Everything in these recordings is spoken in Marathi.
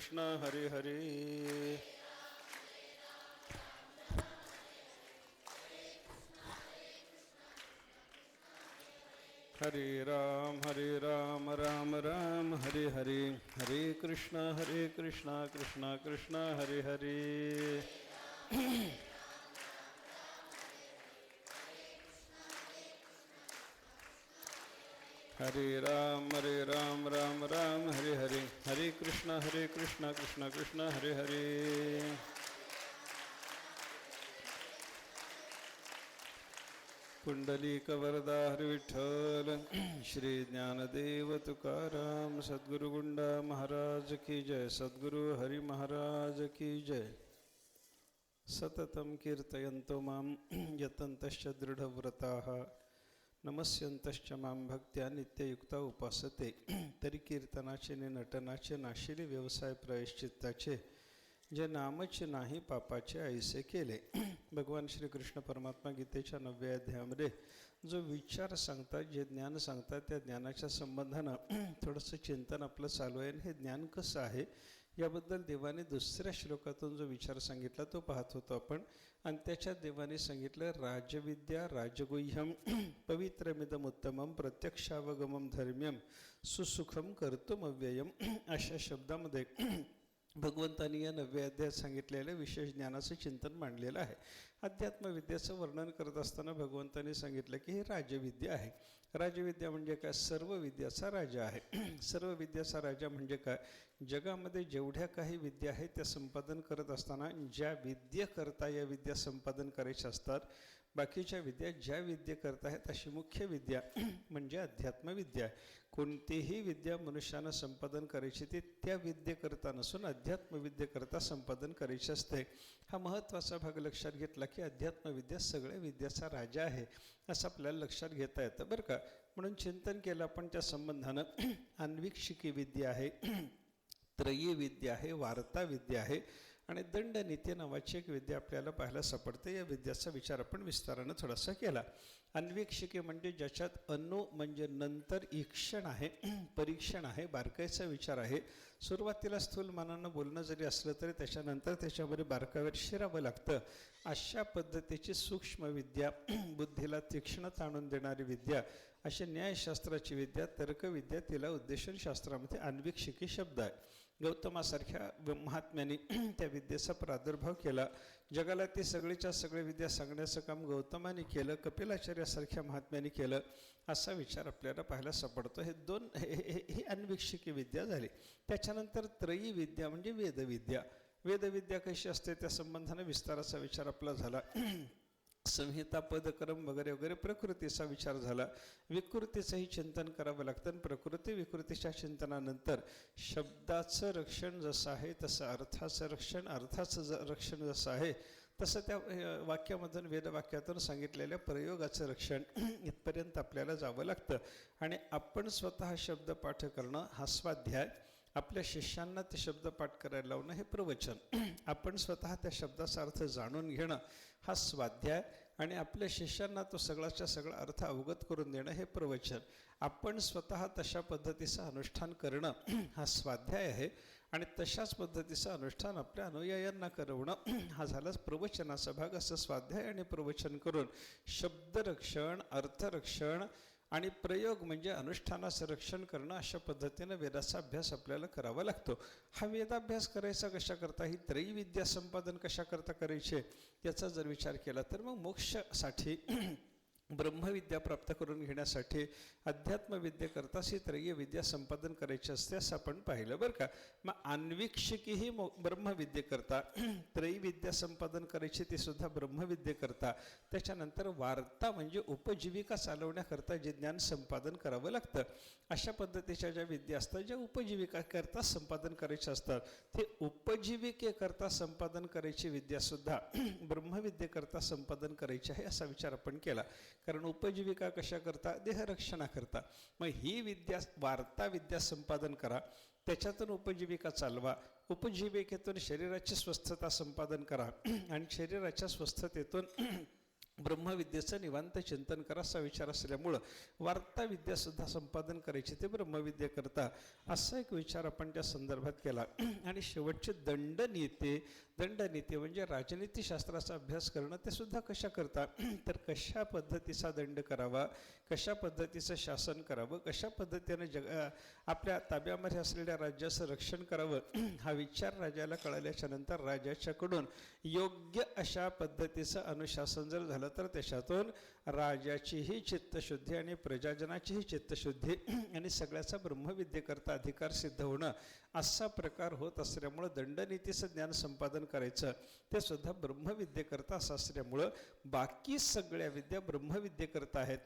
कृष्ण हरे हरे हरे राम राम राम हरे हरे हरे कृष्ण कृष्ण कृष्ण हरे हरे हरे राम राम हरे हरे हरे कृष्ण कृष्ण कृष्ण हरे हरे पुंडलिक वरदा हरि विठ्ठल श्री ज्ञानदेव तुकाराम सद्गुरु गुंडा महाराज की जय सद्गुरु हरि महाराज की जय सततं कीर्तयन्तो मां यतन्तश्च दृढव्रताः नमस्यन्तश्च मां भक्त्या नित्ययुक्ता उपासते तरी कीर्तनाचे नटनाचे नाशिले व्यवसाय प्रायश्चित्ताचे जे नामच नाही पापाचे ऐसे केले. भगवान श्रीकृष्ण परमात्मा गीतेच्या 9व्या अध्यायामध्ये जो विचार सांगतात, जे ज्ञान सांगतात, त्या ज्ञानाच्या संबंधानं थोडंसं चिंतन आपलं चालू आहे. हे ज्ञान कसं आहे याबद्दल देवाने दुसऱ्या श्लोकातून जो विचार सांगितला तो पाहत होतो आपण. आणि त्याच्यात देवाने सांगितलं राजविद्या राजगुह्यम पवित्रमिदम उत्तमम प्रत्यक्षावगमम धर्म्यम सुसुखम कर्तुमव्ययम अशा शब्दामध्ये भगवंतांनी या 9व्या अध्यायात सांगितलेलं विशेष ज्ञानाचं चिंतन मांडलेलं आहे. अध्यात्मविद्याचं वर्णन करत असताना भगवंतांनी सांगितलं की हे राजविद्या आहे. राजविद्या म्हणजे काय? सर्व विद्याचा राजा आहे. सर्व विद्याचा राजा म्हणजे काय? जगामध्ये जेवढ्या काही विद्या आहेत त्या संपादन करत असताना ज्या विद्येकरता या विद्या संपादन करायच्या असतात, बाकीच्या विद्या ज्या विद्येकरता आहेत अशी मुख्य विद्या म्हणजे अध्यात्मविद्या आहे. कोणतीही विद्या मनुष्यानं संपादन करायची ती त्या विद्येकरता नसून अध्यात्मविद्येकरता संपादन करायची असते. हा महत्त्वाचा भाग लक्षात घेतला की अध्यात्मविद्या सगळ्या विद्याचा राजा आहे असं आपल्याला लक्षात घेता येतं बरं का. म्हणून चिंतन केलं आपण त्या संबंधानं. अन्वीक्षिकी विद्या आहे, त्रयी विद्या आहे, वार्ता विद्या आहे आणि दंडनीती नावाची एक विद्या आपल्याला पाहायला सापडते. या विद्याचा विचार आपण विस्तारानं थोडासा केला. अन्वीक्षिके म्हणजे ज्याच्यात अनु म्हणजे नंतर ईक्षण आहे, परीक्षण आहे, बारकाईचा विचार आहे. सुरुवातीला स्थूल मानानं बोलणं जरी असलं तरी त्याच्यानंतर त्याच्यामध्ये बारकाईवर शिरावं लागतं. अशा पद्धतीची सूक्ष्म विद्या, बुद्धीला तीक्ष्णता आणून देणारी विद्या, अशी न्यायशास्त्राची विद्या, तर्कविद्या, तिला उद्देशन शास्त्रामध्ये अन्वीक्षिकी शब्द आहे. गौतमासारख्या महात्म्यांनी त्या विद्येचा प्रादुर्भाव केला. जगाला ती सगळीच्या सगळी विद्या सांगण्याचं काम गौतमाने केलं, कपिलाचार्यासारख्या महात्म्यांनी केलं असा विचार आपल्याला पाहायला सापडतो. हे दोन ही अन्वीक्षिकी विद्या झाली. त्याच्यानंतर त्रयी विद्या म्हणजे वेदविद्या. वेदविद्या कशी असते त्या संबंधाने विस्ताराचा विचार आपला झाला. संहिता, पदक्रम वगैरे वगैरे. प्रकृतीचा विचार झाला. विकृतीचंही चिंतन करावं लागतं. प्रकृती विकृतीच्या चिंतनानंतर शब्दाचं रक्षण जसं आहे तसं अर्थाचं रक्षण, अर्थाचं रक्षण जसं आहे तसं त्या वाक्यामधून, वेदवाक्यातून सांगितलेल्या प्रयोगाचं रक्षण इथपर्यंत आपल्याला जावं लागतं. आणि आपण स्वतः शब्दपाठ करणं हा स्वाध्याय, आपल्या शिष्यांना ते शब्दपाठ करायला लावणं हे प्रवचन, आपण स्वतः त्या शब्दाचा अर्थ जाणून घेणं हा स्वाध्याय आणि आपल्या शिष्यांना तो सगळाच्या सगळा अर्थ अवगत करून देणं हे प्रवचन. आपण स्वतः तशा पद्धतीचं अनुष्ठान करणं हा स्वाध्याय आहे आणि तशाच पद्धतीचं अनुष्ठान आपल्या अनुयायांना करवणं हा झालाच प्रवचनाचा भाग. असं स्वाध्याय आणि प्रवचन करून शब्दरक्षण, अर्थरक्षण आणि प्रयोग म्हणजे अनुष्ठानाचं रक्षण करणं, अशा पद्धतीनं वेदाचा अभ्यास आपल्याला करावा लागतो. हा वेदाभ्यास करायचा कशाकरता, ही त्रयी विद्या संपादन कशाकरता करायचे याचा जर विचार केला तर मग मोक्षासाठी, ब्रह्मविद्या प्राप्त करून घेण्यासाठी अध्यात्मविद्येकरताच ही त्रयी विद्या संपादन करायची असते असं आपण पाहिलं बरं का. मग अन्वीक्षिकी ही ब्रह्मविद्येकरता, त्रयी विद्या संपादन करायची ती सुद्धा ब्रह्मविद्येकरता. त्याच्यानंतर वार्ता म्हणजे उपजीविका चालवण्याकरता जे ज्ञान संपादन करावं लागतं, अशा पद्धतीच्या ज्या विद्या असतात ज्या उपजीविकाकरता संपादन करायच्या असतात, ते उपजीविकेकरता संपादन करायची विद्यासुद्धा ब्रह्मविद्येकरता संपादन करायची आहे असा विचार आपण केला. कारण उपजीविका कशा करता? देहरक्षणाकरता. मग ही विद्या, वार्ता विद्या संपादन करा, त्याच्यातून उपजीविका चालवा, उपजीविकेतून शरीराची स्वस्थता संपादन करा आणि शरीराच्या स्वस्थतेतून ब्रह्मविद्येचं निवांत चिंतन करा असा विचार असल्यामुळं वार्ता विद्यासुद्धा संपादन करायची ते ब्रह्मविद्येकरता असा एक विचार आपण त्या संदर्भात केला. आणि शेवटचे दंडनीती म्हणजे राजनीतीशास्त्राचा अभ्यास करणं ते सुद्धा कशा करता तर कशा पद्धतीचा दंड करावा, कशा पद्धतीचं शासन करावं, कशा पद्धतीनं आपल्या ताब्यामध्ये असलेल्या राज्याचं रक्षण करावं हा विचार राजाला कळल्याच्या नंतर राजाच्याकडून योग्य अशा पद्धतीचं अनुशासन जर झालं तर त्याच्यातून राजाचीही चित्तशुद्धी आणि प्रजाजनाचीही चित्तशुद्धी आणि सगळ्याचा ब्रह्मविद्येकरता अधिकार सिद्ध होणं असा प्रकार होत असल्यामुळं दंडनीतीचं ज्ञान संपादन करायचं ते सुद्धा ब्रह्मविद्येकरता असं असल्यामुळं बाकी सगळ्या विद्या ब्रह्मविद्येकरता आहेत.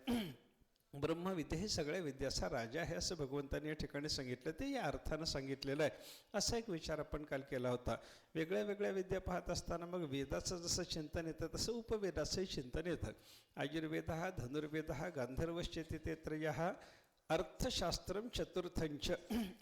ब्रह्मविद्या ही सगळ्या विद्याचा राजा आहे असं भगवंतांनी या ठिकाणी सांगितलं, ते या अर्थानं सांगितलेलं आहे. असा एक विचार आपण काल केला होता. वेगळ्या वेगळ्या विद्या पाहत असताना मग वेदाचं जसं चिंतन येतं तसं उपवेदाचंही चिंतन येतं. आयुर्वेद हा, धनुर्वेद हा, गांधर्वश्चेती त्रयः, अर्थशास्त्रम चतुर्थंच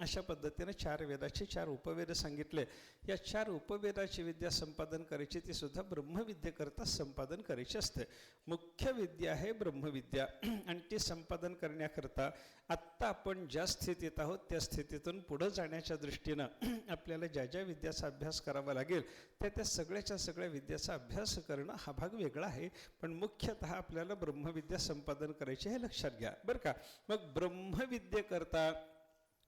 अशा पद्धतीने 4 वेदाचे 4 उपवेद सांगितले. या 4 उपवेदाची विद्या संपादन करायची ती सुद्धा ब्रह्मविद्येकरता संपादन करायची असते. मुख्य विद्या आहे ब्रह्मविद्या आणि ती संपादन करण्याकरता आत्ता आपण ज्या स्थितीत आहोत त्या स्थितीतून पुढं जाण्याच्या दृष्टीनं आपल्याला ज्या ज्या विद्याचा अभ्यास करावा लागेल त्या सगळ्याच्या सगळ्या विद्याचा अभ्यास करणं हा भाग वेगळा आहे. पण मुख्यतः आपल्याला ब्रह्मविद्या संपादन करायची हे लक्षात घ्या बरं का. मग ब्रह्मविद्येकरता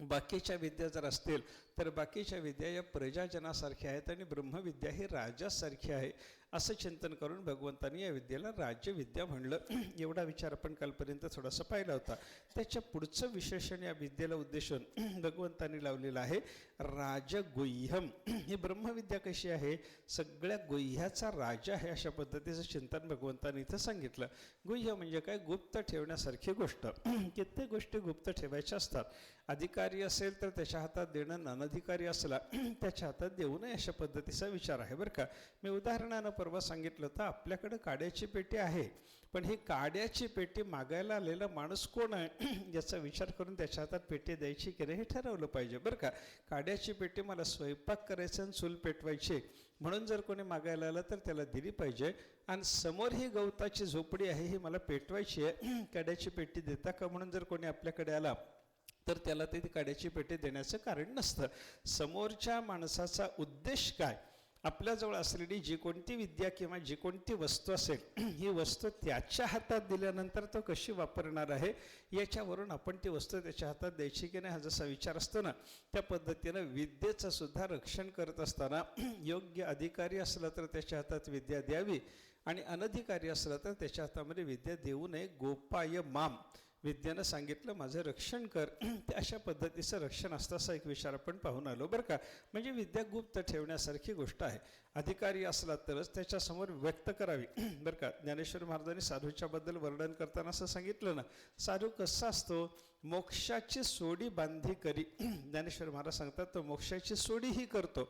बाकीच्या विद्या जर असतील तर बाकीच्या विद्या या प्रजाजनासारख्या आहेत आणि ब्रह्मविद्या ही राजासारखी आहे असं चिंतन करून भगवंतांनी या विद्येला राज्यविद्या म्हणलं. एवढा विचार आपण कालपर्यंत थोडासा पाहिला होता. त्याच्या पुढचं विशेषण या विद्येला उद्देशून भगवंतांनी लावलेलं आहे राजगुह्यम. ही ब्रह्मविद्या कशी आहे, सगळ्या गुह्याचा राजा आहे अशा पद्धतीचं चिंतन भगवंतांनी इथं सांगितलं. गुह्य म्हणजे काय, गुप्त ठेवण्यासारखी गोष्ट. कित्येक गोष्टी गुप्त ठेवायच्या असतात. अधिकारी असेल तर त्याच्या हातात देणं, अनधिकारी असला त्याच्या हातात देऊ नये अशा पद्धतीचा विचार आहे बरं का. मी उदाहरणानं परवा सांगितलं तर आपल्याकडे काड्याची पेटी आहे, पण ही काड्याची पेटी मागायला आलेला माणूस कोण आहे याचा विचार करून त्याच्या हातात पेटी द्यायची की नाही हे ठरवलं पाहिजे बरं का. काड्याची पेटी मला स्वयंपाक करायचं आणि चूल पेटवायची म्हणून जर कोणी मागायला आलं तर त्याला दिली पाहिजे. आणि समोर ही गवताची झोपडी आहे, ही मला पेटवायची आहे, काड्याची पेटी देता का म्हणून जर कोणी आपल्याकडे आला तर त्याला ती काड्याची पेटी देण्याचं कारण नसतं. समोरच्या माणसाचा उद्देश काय, आपल्याजवळ असलेली जी कोणती विद्या किंवा जी कोणती वस्तू असेल ही वस्तू त्याच्या हातात दिल्यानंतर तो कशी वापरणार आहे याच्यावरून आपण ती वस्तू त्याच्या हातात द्यायची की नाही हा जसा विचार असतो ना, त्या पद्धतीनं विद्येचं सुद्धा रक्षण करत असताना योग्य अधिकारी असला तर त्याच्या हातात विद्या द्यावी आणि अनधिकारी असला तर त्याच्या हातामध्ये विद्या देऊ नये. गोपाय माम, विद्यानं सांगितलं माझं रक्षण कर, ते अशा पद्धतीचं रक्षण असतं असा एक विचार आपण पाहून आलो बरं का. म्हणजे विद्या गुप्त ठेवण्यासारखी गोष्ट आहे. अधिकारी असला तरच त्याच्यासमोर व्यक्त करावी बरं का. ज्ञानेश्वर महाराजांनी साधूच्या बद्दल वर्णन करताना असं सांगितलं ना, साधू कसा असतो, मोक्षाची सोडी बांधी करी. ज्ञानेश्वर महाराज सांगतात तो मोक्षाची सोडीही करतो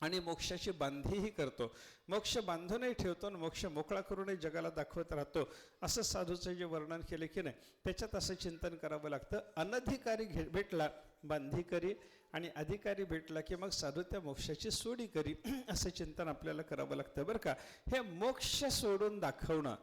आणि मोक्षाची बांधीही करतो. मोक्ष बांधूनही ठेवतो आणि मोक्ष मोकळा करूनही जगाला दाखवत राहतो असं साधूचं जे वर्णन केलं की नाही त्याच्यात असं चिंतन करावं लागतं. अनधिकारी भेटला बांधी करी आणि अधिकारी भेटला की मग साधू त्या मोक्षाची सोडी करी असं चिंतन आपल्याला करावं लागतं बरं का. हे मोक्ष सोडून दाखवणं,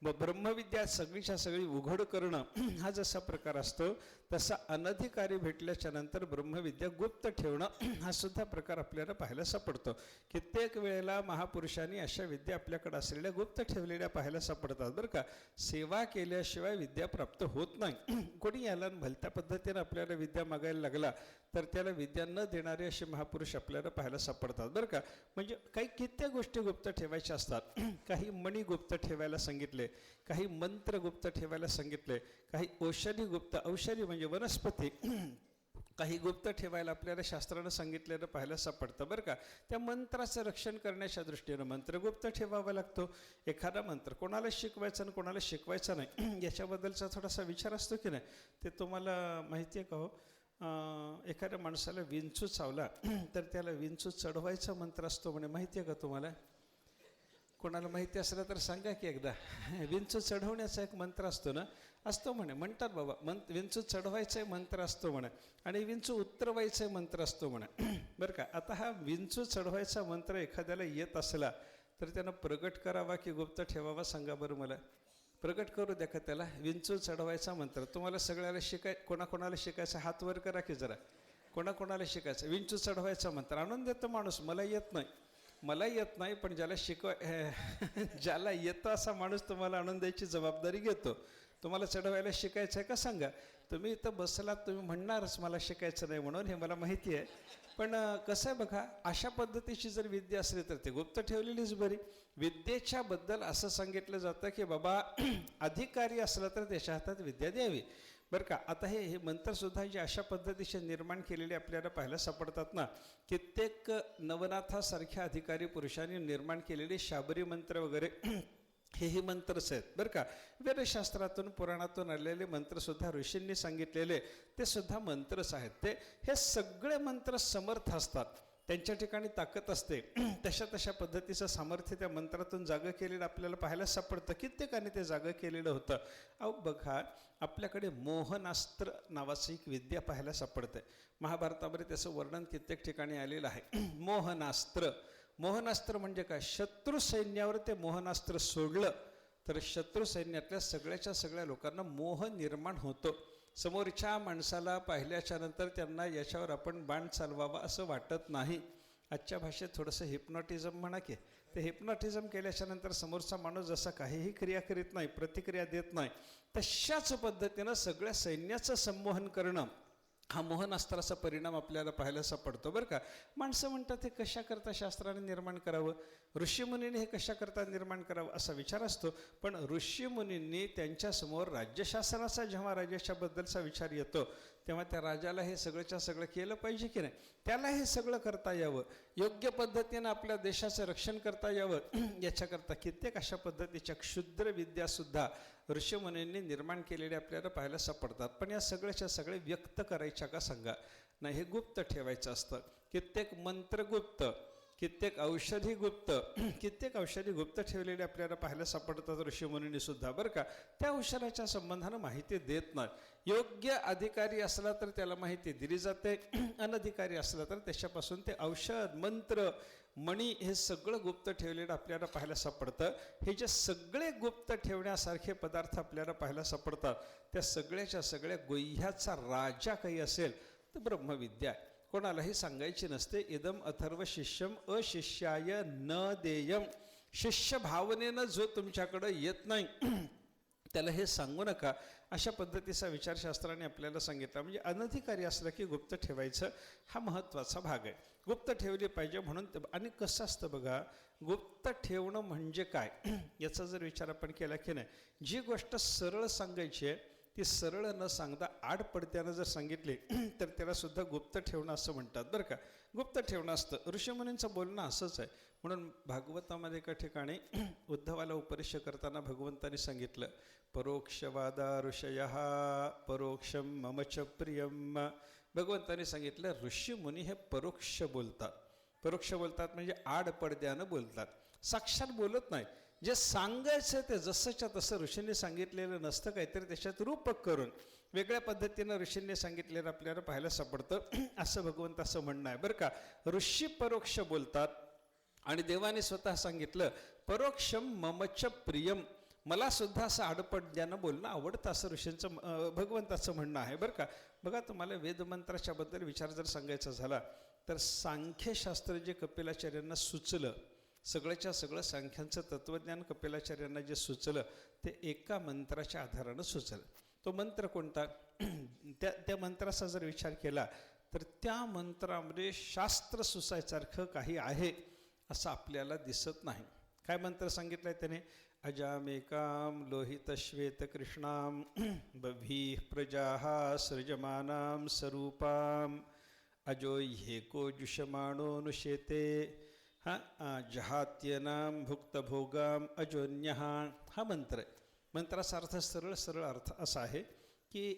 ब्रह्मविद्या सगळीच्या सगळी उघड करणं हा जसा प्रकार असतो तसा अनधिकारी भेटल्याच्या नंतर ब्रह्मविद्या गुप्त ठेवणं हा सुद्धा प्रकार आपल्याला पाहायला सापडतो. कित्येक वेळेला महापुरुषांनी अशा विद्या आपल्याकडे असलेल्या गुप्त ठेवलेल्या पाहायला सापडतात बरं का. सेवा केल्याशिवाय विद्या प्राप्त होत नाही. कोणी याला भलत्या पद्धतीनं आपल्याला विद्या मागायला लागला तर त्याला विद्या न देणारे असे महापुरुष आपल्याला पाहायला सापडतात बरं का. म्हणजे काही कित्येक गोष्टी गुप्त ठेवायच्या असतात. काही मणी गुप्त ठेवायला सांगितले, काही मंत्र गुप्त ठेवायला सांगितले, काही औषधी गुप्त, औषधी म्हणजे वनस्पती काही गुप्त ठेवायला आपल्याला शास्त्रानं सांगितलेलं पाहायला सापडतं बरं का. त्या मंत्राचं रक्षण करण्याच्या दृष्टीनं मंत्र गुप्त ठेवावा लागतो. एखादा मंत्र कोणाला शिकवायचा आणि कोणाला शिकवायचा नाही याच्याबद्दलचा थोडासा विचार असतो की नाही. ते तुम्हाला माहिती आहे का हो, एखाद्या माणसाला विंचू चावला तर त्याला विंचू चढवायचा मंत्र असतो म्हणे, माहिती आहे का तुम्हाला? कोणाला माहिती असलं तर सांगा की एकदा. विंचू चढवण्याचा एक मंत्र असतो ना, असतो म्हणे, म्हणतात बाबा विंचू चढवायचा मंत्र असतो म्हणे आणि विंचू उतरवायचा मंत्र असतो म्हणे बरं का. आता हा विंचू चढवायचा मंत्र एखाद्याला येत असला तर त्यानं प्रगट करावा की गुप्त ठेवावा सांगा बरं मला. प्रगट करू द्या का त्याला. विंचू चढवायचा मंत्र तुम्हाला सगळ्याला कोणाकोणाला शिकायचा हात वर करा की जरा. कोणाकोणाला शिकायचं विंचू चढवायचा मंत्र आणून देतो माणूस. मला येत नाही पण ज्याला ज्याला येतं असा माणूस तुम्हाला आणून द्यायची जबाबदारी घेतो. तुम्हाला चढवायला शिकायचं आहे का सांगा. तुम्ही इथं बसलात तुम्ही म्हणणारच मला शिकायचं नाही म्हणून, हे मला माहिती आहे. पण कसं आहे बघा, अशा पद्धतीची जर विद्या असली तर ते गुप्त ठेवलेलीच बरी. विद्येच्या बद्दल असं सांगितलं जातं की बाबा अधिकारी असला तर त्याच्या हातात विद्या द्यावी बरं का. आता हे मंत्रसुद्धा जे अशा पद्धतीचे निर्माण केलेले आपल्याला पाहायला सापडतात ना. कित्येक नवनाथासारख्या अधिकारी पुरुषांनी निर्माण केलेले शाबरी मंत्र वगैरे हेही मंत्रच आहेत बरं का. वेदशास्त्रातून पुराणातून आलेले मंत्रसुद्धा ऋषींनी सांगितलेले ते सुद्धा मंत्रच आहेत. हे सगळे मंत्र समर्थ असतात. त्यांच्या ठिकाणी ताकद असते. तशा पद्धतीचं सामर्थ्य त्या मंत्रातून जागं केलेलं आपल्याला पाहायला सापडतं. कित्येकाने ते जागं केलेलं होतं. अहो बघा, आपल्याकडे मोहनास्त्र नावाची एक विद्या पाहायला सापडते. महाभारतामध्ये त्याचं वर्णन कित्येक ठिकाणी आलेलं आहे. मोहनास्त्र म्हणजे काय. शत्रू सैन्यावर ते मोहनास्त्र सोडलं तर शत्रू सैन्यातल्या सगळ्या लोकांना मोह निर्माण होतो. समोरच्या माणसाला पाहिल्याच्या नंतर त्यांना याच्यावर आपण बाण चालवावा असं वाटत नाही. आजच्या भाषेत थोडंसं हिप्नॉटिझम म्हणा की. ते हिप्नॉटिझम केल्याच्या नंतर समोरचा माणूस जसा काहीही क्रिया करीत नाही, प्रतिक्रिया देत नाही, तशाच पद्धतीनं सगळ्या सैन्याचं संमोहन करणं हा मोहनास्त्राचा परिणाम आपल्याला पाहायला सापडतो बरं का. माणसं म्हणतात हे कशाकरता शास्त्राने निर्माण करावं, ऋषीमुनींनी हे कशाकरता निर्माण करावं असा विचार असतो. पण ऋषीमुनींनी त्यांच्यासमोर राज्यशासनाचा जेव्हा राजाच्याबद्दलचा विचार येतो तेव्हा त्या राजाला हे सगळंच्या सगळं केलं पाहिजे की नाही. त्याला हे सगळं करता यावं, योग्य पद्धतीनं आपल्या देशाचं रक्षण करता यावं, याच्याकरता कित्येक अशा पद्धतीच्या क्षुद्र विद्यासुद्धा ऋषीमुनींनी निर्माण केलेले आपल्याला पाहायला सापडतात. पण या सगळ्याच्या सगळे व्यक्त करायच्या का सांगा. नाही, हे गुप्त ठेवायचं असतं. कित्येक मंत्र गुप्त, कित्येक औषधी गुप्त ठेवलेले आपल्याला पाहायला सापडतात ऋषीमुनींनी सुद्धा बरं का. त्या औषधाच्या संबंधानं माहिती देत नाही. योग्य अधिकारी असला तर त्याला माहिती दिली जाते, अनधिकारी असला तर त्याच्यापासून ते औषध मंत्र मणी हे सगळं गुप्त ठेवलेलं आपल्याला पाहायला सापडतं. हे जे सगळे गुप्त ठेवण्यासारखे पदार्थ आपल्याला पाहायला सापडतात त्या सगळ्याच्या सगळ्या गुह्याचा राजा काही असेल तर ब्रह्मविद्या आहे. कोणालाही सांगायची नसते. इदम अथर्व शिष्यम अशिष्याय न देयम. शिष्य भावनेनं जो तुमच्याकडं येत नाही त्याला हे सांगू नका, अशा पद्धतीचा विचारशास्त्राने आपल्याला सांगितला. म्हणजे अनधिकारी असलं की गुप्त ठेवायचं हा महत्त्वाचा भाग आहे. गुप्त ठेवली पाहिजे म्हणून. आणि कसं असतं बघा, गुप्त ठेवणं म्हणजे काय याचा जर विचार आपण केला की नाही, जी गोष्ट सरळ सांगायची आहे ती सरळ न सांगता आडपडत्यानं जर सांगितले तर त्याला सुद्धा गुप्त ठेवणं असं म्हणतात बरं का. गुप्त ठेवणं असतं. ऋषीमुनींचं बोलणं असंच आहे. म्हणून भागवतामध्ये एका ठिकाणी उद्धवाला उपदेश करताना भगवंतांनी सांगितलं, परोक्षवादा ऋषयः परोक्षम मम च प्रियम. भगवंतांनी सांगितलं ऋषीमुनी हे परोक्ष बोलतात म्हणजे आडपडद्यानं बोलतात, साक्षात बोलत नाही. जे सांगायचं ते जसंच्या तसं ऋषींनी सांगितलेलं नसतं, काहीतरी त्याच्यात रूपक करून वेगळ्या पद्धतीनं ऋषींनी सांगितलेलं आपल्याला पाहायला सापडतं असं भगवंताचं म्हणणं आहे बरं का. ऋषी परोक्ष बोलतात आणि देवाने स्वतः सांगितलं परोक्षम ममच प्रियम. मला सुद्धा असं आडपडद्यानं बोलणं आवडतं असं ऋषींचं भगवंताचं म्हणणं आहे बरं का. बघा, तुम्हाला वेदमंत्राच्या बद्दल विचार जर सांगायचा झाला तर सांख्यशास्त्र जे कपिलाचार्यांना सुचलं, सगळ्याच्या सगळं सांख्यांचं तत्त्वज्ञान कपिलाचार्यांना जे सुचलं ते एका मंत्राच्या आधारानं सुचलं. तो मंत्र कोणता? त्या मंत्राचा जर विचार केला तर त्या मंत्रामध्ये शास्त्र सुचायसारखं काही आहे असं आपल्याला दिसत नाही. काय मंत्र सांगितलं आहे त्याने? अजामेकां लोहित श्वेत कृष्णां बभी प्रजाः सृजमानां स्वरूपां अजोह्येको जुषमाणो नुशेते जहात्यनां भुक्तभोगां अजोन्यः. हा मंत्र आहे. मंत्राचा अर्थ सरळ अर्थ असा आहे की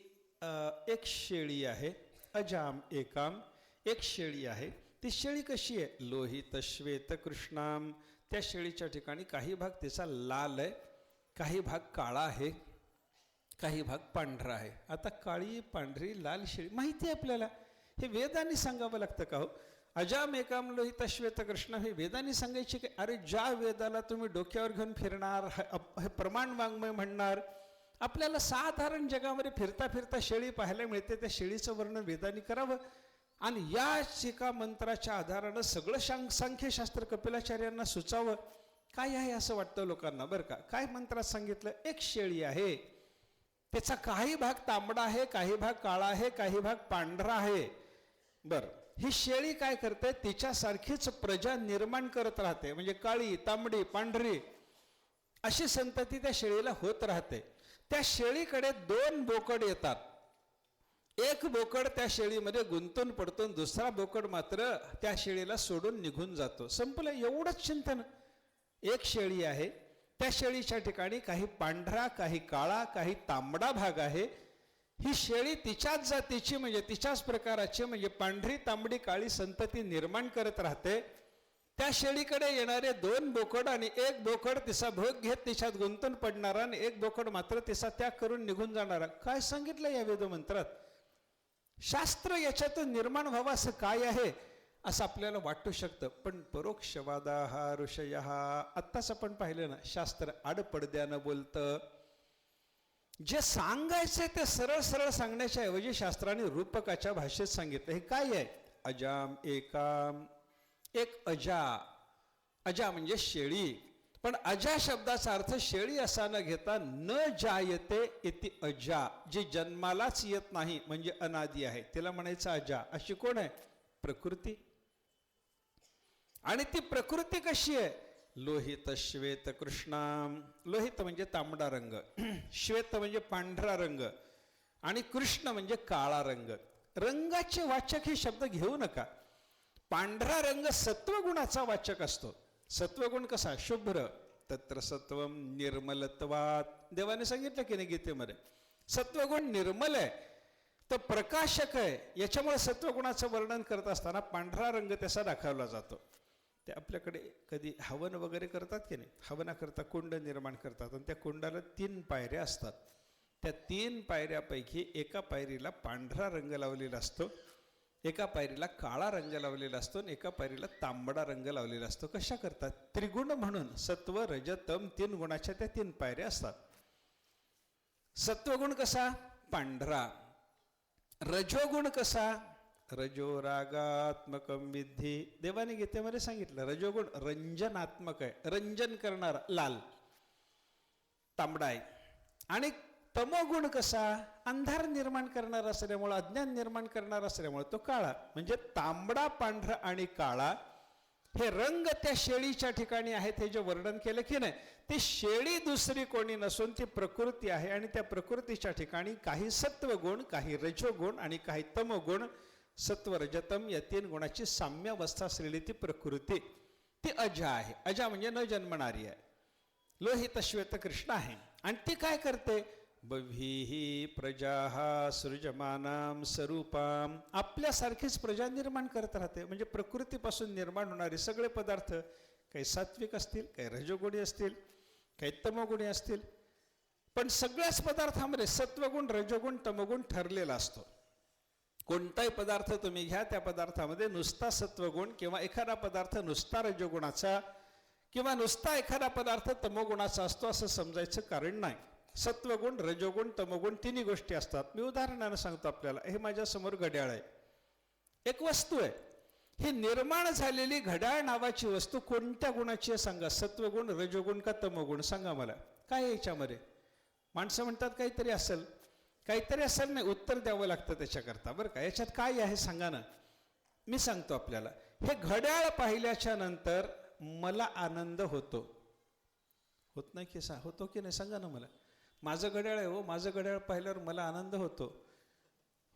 एक शेळी आहे, अजाम एकाम, एक शेळी आहे. ती शेळी कशी आहे? लोहित श्वेत कृष्णाम. त्या शेळीच्या ठिकाणी काही भाग तिचा लाल आहे, काही भाग काळा आहे, काही भाग पांढरा आहे. आता काळी पांढरी लाल शेळी माहिती आहे आपल्याला, हे वेदांनी सांगावं लागतं का हो? अजाम एकाम लोहित श्वेत कृष्ण हे वेदांनी सांगायचे की अरे ज्या वेदाला तुम्ही डोक्यावर घेऊन फिरणार, हे प्रमाण वाङ्मय म्हणणार, आपल्याला साधारण जगामध्ये फिरता फिरता शेळी पाहायला मिळते, त्या शेळीचं वर्णन वेदांनी करावं आणि याच एका मंत्राच्या आधारानं सगळं सांख्यशास्त्र कपिलाचार्यांना सुचावं. काय आहे असं वाटतं लोकांना बरं का. काय मंत्रात सांगितलं, एक शेळी आहे, त्याचा काही भाग तांबडा आहे, काही भाग काळा आहे, काही भाग पांढरा आहे. बरं, ही शेळी काय करते, तिच्यासारखीच प्रजा निर्माण करत राहते, म्हणजे काळी तांबडी पांढरी अशी संतती त्या शेळीला होत राहते. त्या शेळीकडे 2 बोकड येतात. एक बोकड त्या शेळीमध्ये गुंतून पडतो, दुसरा बोकड मात्र त्या शेळीला सोडून निघून जातो. संपलं, एवढंच चिंतन. एक शेळी आहे, त्या शेळीच्या ठिकाणी काही पांढरा, काही काळा, काही तांबडा भाग आहे. ही शेळी तिच्याच जातीची, म्हणजे तिच्याच प्रकाराची, म्हणजे पांढरी तांबडी काळी संतती निर्माण करत राहते. त्या शेळीकडे येणारे 2 बोकड आणि एक बोकड तिचा भोग घेत तिच्यात गुंतून पडणारा आणि एक बोकड मात्र तिचा त्याग करून निघून जाणारा. काय सांगितलं या वेदमंत्रात? शास्त्र याच्यातून निर्माण व्हावं असं काय आहे असं आपल्याला वाटू शकतं. पण परोक्षवादाः ऋषयः, आत्ताच आपण पाहिलं ना, शास्त्र आडपडद्यानं बोलतं. जे सांगायचंय ते सरळ सरळ सांगण्याच्या ऐवजी शास्त्राने रूपकाच्या भाषेत सांगितलं. हे काय आहे? अजाम एकाम, एक अजा. अजा म्हणजे शेळी, पण अजा शब्दाचा अर्थ शेळी असा न घेता न जायते इति अजा, जी जन्मालाच येत नाही म्हणजे अनादी आहे, तिला म्हणायचं अजा. अशी कोण आहे? प्रकृती. आणि ती प्रकृती कशी आहे? लोहित श्वेत कृष्णाम. लोहित म्हणजे तांबडा रंग, श्वेत म्हणजे पांढरा रंग आणि कृष्ण म्हणजे काळा रंग. रंगाचे वाचक हे शब्द घेऊ नका. पांढरा रंग सत्वगुणाचा वाचक असतो. सत्वगुण कसा? शुभ्र. तत्र सत्वम निर्मलत्वात. देवाने सांगितलं की नाही गीतेमध्ये, सत्वगुण निर्मल आहे, तर प्रकाशक आहे. याच्यामुळे सत्वगुणाचं वर्णन करत असताना पांढरा रंग त्याचा दाखवला जातो. ते आपल्याकडे कधी हवन वगैरे करतात की नाही, हवनाकरता कुंड निर्माण करतात आणि त्या कुंडाला 3 पायऱ्या असतात. त्या 3 पायऱ्यापैकी एका पायरीला पांढरा रंग लावलेला असतो, एका पायरीला काळा रंग लावलेला असतो आणि एका पायरीला तांबडा रंग लावलेला असतो. कशा करतात? त्रिगुण म्हणून सत्व रज तम 3 गुणाच्या त्या 3 पायऱ्या असतात. सत्वगुण कसा? पांढरा. रजोगुण कसा? रजो रागात्मकम विद्धी. देवाने गीतेमध्ये सांगितलं रजोगुण रंजनात्मक आहे, रंजन करणारा, लाल तांबडा आहे. आणि तमोगुण कसा? अंधार निर्माण करणारा असल्यामुळे, अज्ञान निर्माण करणारा असल्यामुळे तो काळा. म्हणजे तांबडा, पांढरा आणि काळा हे रंग त्या शेळीच्या ठिकाणी आहेत. हे जे वर्णन केलं की नाही, ती शेळी दुसरी कोणी नसून ती प्रकृती आहे. आणि त्या प्रकृतीच्या ठिकाणी काही सत्वगुण, काही रजोगुण आणि काही तमोगुण, सत्व रजतम या 3 गुणाची साम्यावस्था असलेली ती प्रकृती, ती अजा आहे. अजा म्हणजे न जन्मणारी आहे. लोहित श्वेत कृष्ण आहे. आणि ती काय करते? बव्हीही प्रजाः सृजमानां स्वरूपाम. आपल्यासारखीच प्रजा निर्माण करत राहते. म्हणजे प्रकृतीपासून निर्माण होणारे सगळे पदार्थ काही सात्विक असतील, काही रजोगुणी असतील, काही तमोगुणी असतील, पण सगळ्याच पदार्थामध्ये सत्वगुण, रजोगुण, तमोगुण ठरलेला असतो. कोणताही पदार्थ तुम्ही घ्या, त्या पदार्थामध्ये नुसता सत्वगुण किंवा एखादा पदार्थ नुसता रजोगुणाचा किंवा नुसता एखादा पदार्थ तमोगुणाचा असतो असं समजायचं कारण नाही. सत्वगुण, रजोगुण, तमोगुण 3 गोष्टी असतात. मी उदाहरणानं सांगतो आपल्याला. हे माझ्यासमोर घड्याळ आहे, एक वस्तू आहे. ही निर्माण झालेली घड्याळ नावाची वस्तू कोणत्या गुणाची आहे सांगा? सत्वगुण, रजोगुण का तमोगुण? सांगा मला. काय याच्यामध्ये? माणसं म्हणतात काहीतरी असेल, काहीतरी असेल नाही, उत्तर द्यावं लागतं त्याच्याकरता बरं का. याच्यात काय आहे सांगा ना. मी सांगतो आपल्याला. हे घड्याळ पाहिल्याच्या नंतर मला आनंद होतो, होत नाही की? होतो की नाही सांगा ना मला. माझं घड्याळ आहे हो, माझं घड्याळ पाहिल्यावर मला आनंद होतो,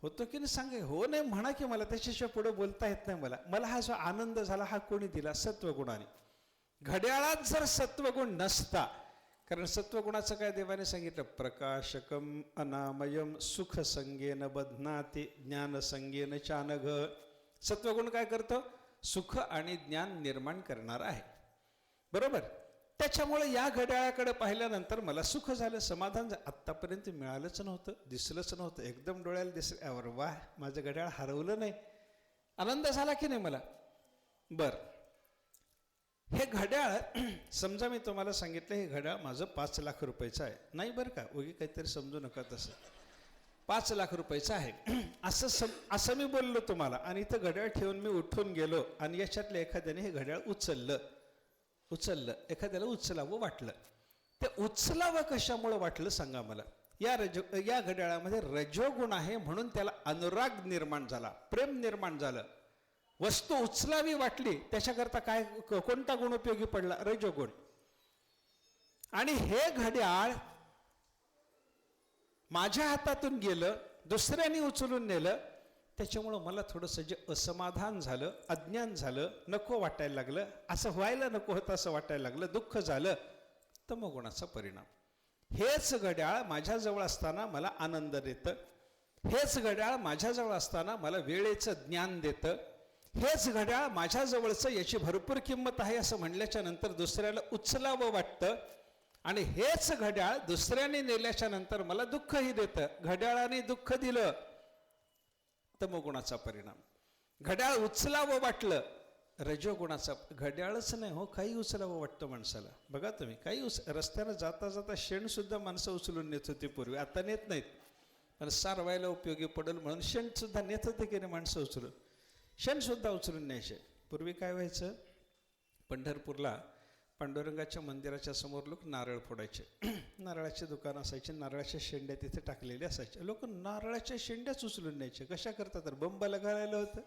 होतो की नाही सांगा. हो नाही म्हणा की मला, त्याच्याशिवाय पुढे बोलता येत नाही मला. मला हा जो आनंद झाला हा कोणी दिला? सत्वगुणाने. घड्याळात जर सत्वगुण नसता, कारण सत्वगुणाचं काय देवाने सांगितलं? प्रकाशकम अनामयम सुख संगेन बध्नाती ज्ञान संगेन चानघ. सत्वगुण काय करतो? सुख आणि ज्ञान निर्माण करणार आहे, बरोबर. त्याच्यामुळे या घड्याळाकडे पाहिल्यानंतर मला सुख झालं, समाधान झालं. आत्तापर्यंत मिळालंच नव्हतं, दिसलंच नव्हतं, एकदम डोळ्याला दिसलं, वा माझं घड्याळ हरवलं नाही. आनंद झाला की नाही मला? बर, हे घड्याळ समजा मी तुम्हाला सांगितलं हे घड्याळ माझं 5 लाख रुपयाचं आहे, नाही बरं का, उगी काहीतरी समजू नका तसं, 5 लाख रुपयाचं आहे असं मी बोललो तुम्हाला, आणि इथं घड्याळ ठेवून मी उठून गेलो आणि याच्यातल्या एखाद्याने हे घड्याळ उचललं, एखाद्याला उचलावं वाटलं. ते उचलावं कशामुळं वाटलं सांगा मला. या घड्याळामध्ये रजोगुण आहे म्हणून त्याला अनुराग निर्माण झाला, प्रेम निर्माण झालं. वस्तू उचलावी वाटली त्याच्याकरता काय, कोणता गुण उपयोगी पडला? रजोगुण. आणि हे घड्याळ माझ्या हातातून गेलं, दुसऱ्याने उचलून नेलं, त्याच्यामुळं मला थोडंसं जे असमाधान झालं, अज्ञान झालं, नको वाटायला लागलं, असं व्हायला नको होतं असं वाटायला लागलं, दुःख झालं, तमोगुणाचा परिणाम. हेच घड्याळ माझ्याजवळ असताना मला आनंद देतं, हेच घड्याळ माझ्याजवळ असताना मला वेळेचं ज्ञान देतं, हेच घड्याळ माझ्याजवळचं याची भरपूर किंमत आहे असं म्हणल्याच्या नंतर दुसऱ्याला उचलावं वाटतं, आणि हेच घड्याळ दुसऱ्याने नेल्याच्या नंतर मला दुःखही देतं. घड्याळाने दुःख दिलं, तमोगुणाचा परिणाम. घड्याळ उचलावं वाटलं, रजोगुणाचा. घड्याळच नाही हो, काही उचलावं वाटतं माणसाला. बघा तुम्ही, काही रस्त्यानं जाता जाता शेण सुद्धा माणसं उचलून नेत होती पूर्वी, आता नेत नाहीत, पण सारवायला उपयोगी पडेल म्हणून शेण सुद्धा नेत होते की नाही माणसं उचलून, शेण सुद्धा उचलून न्यायचे. पूर्वी काय व्हायचं, पंढरपूरला पांडुरंगाच्या मंदिराच्या समोर लोक नारळ फोडायचे, नारळाचे दुकान असायचे, नारळाच्या शेंड्या तिथे टाकलेल्या असायचे, लोक नारळाच्या शेंड्याच उचलून न्यायचे. कशा करता, तर बंबाला घालायला होतं,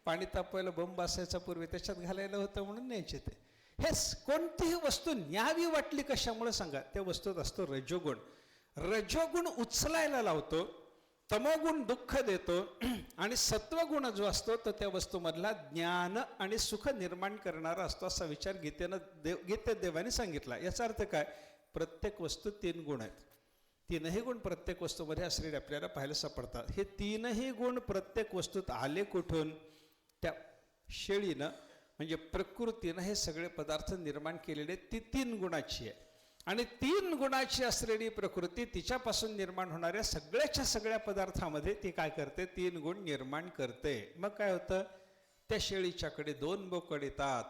पाणी तापवायला बंब असायचा पूर्वी, त्याच्यात घालायला होतं म्हणून न्यायचे ते. हे कोणतीही वस्तू न्यावी वाटली कशामुळे सांगा, त्या वस्तूत असतो रजोगुण. रजोगुण उचलायला लावतो, तमोगुण दुःख देतो, आणि सत्वगुण जो असतो तो त्या वस्तूमधला ज्ञान आणि सुख निर्माण करणारा असतो, असा विचार गीतेत देवाने सांगितला. याचा अर्थ काय, प्रत्येक वस्तू 3 गुण आहेत, 3ही गुण प्रत्येक वस्तूमध्ये असलेले आपल्याला पाहायला सापडतात. हे 3ही गुण प्रत्येक वस्तूत आले कुठून, त्या शेळीनं म्हणजे प्रकृतीनं हे सगळे पदार्थ निर्माण केलेले, ती 3 गुणाची आहे. आणि 3 गुणाची असलेली प्रकृती तिच्यापासून निर्माण होणाऱ्या सगळ्याच्या सगळ्या पदार्थामध्ये ती काय करते, 3 गुण निर्माण करते. मग काय होतं, त्या शेळीच्याकडे 2 बोकड येतात.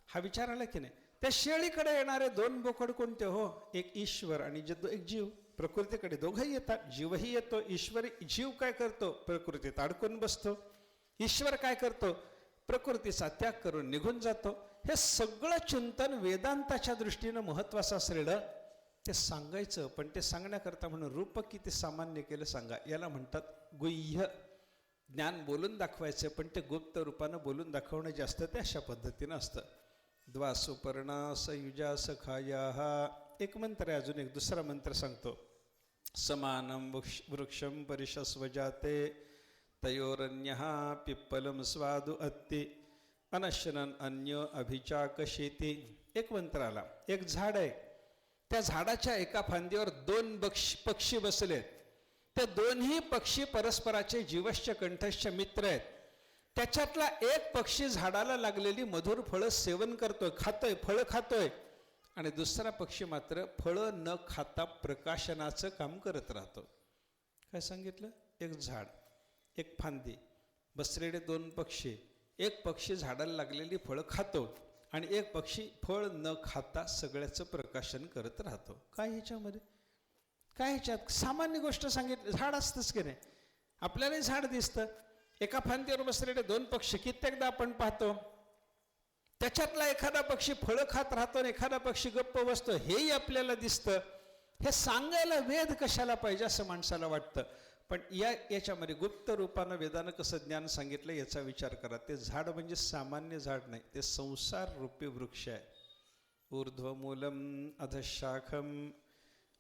हा विचार आला की नाही, त्या शेळीकडे येणारे 2 बोकड कोणते हो, एक ईश्वर आणि एक जीव. प्रकृतीकडे दोघंही येतात, जीवही येतो, ईश्वरी. जीव काय करतो, प्रकृतीत अडकून बसतो. ईश्वर काय करतो, प्रकृतीचा त्याग करून निघून जातो. हे सगळं चिंतन वेदांताच्या दृष्टीनं महत्वाचं असलेलं ते सांगायचं, पण ते सांगण्याकरता म्हणून रूप किती सामान्य केलं सांगा. याला म्हणतात गुह्य ज्ञान. बोलून दाखवायचं, पण ते गुप्त रूपानं बोलून दाखवणं जे असतं ते अशा पद्धतीनं असतं. द्वासुपर्णा सयुजा खाया. एक मंत्र आहे, अजून एक दुसरा मंत्र सांगतो. समानम वृक्षम परिशस्वजाते तयोरन्यः पिप्पलम स्वादु अत्ति अनशनन अन्य अभिचाकशेती. एक मंत्र आला, एक झाड आहे, त्या झाडाच्या एका फांदीवर 2 पक्षी बसलेत. त्या दोन्ही पक्षी परस्पराचे जीवश्च कंठश्च मित्र आहेत. त्याच्यातला एक पक्षी झाडाला लागलेली मधुर फळं सेवन करतोय, खातोय, फळं खातोय, आणि दुसरा पक्षी मात्र फळं न खाता प्रकाशनाचं काम करत राहतो. काय सांगितलं, एक झाड, एक फांदी, बसलेले 2 पक्षी. एक पक्षी झाडाला लागलेली फळं खातो आणि एक पक्षी फळ न खाता सगळ्याचं प्रकाशन करत राहतो. काय ह्याच्यामध्ये, काय ह्याच्यात सामान्य गोष्ट सांगितली. झाड असतंच की नाही, आपल्यालाही झाड दिसतं. एका फांदीवर बसलेले 2 पक्षी कित्येकदा आपण पाहतो, त्याच्यातला एखादा पक्षी फळं खात राहतो आणि एखादा पक्षी गप्प बसतो, हेही आपल्याला दिसतं. हे सांगायला वेद कशाला पाहिजे असं माणसाला वाटतं. पण याच्यामध्ये गुप्त रूपानं वेदानं कसं ज्ञान सांगितलं याचा विचार करा. ते झाड म्हणजे सामान्य झाड नाही, ते संसार रूपी वृक्ष आहे. ऊर्ध्वमूलम अधशाखम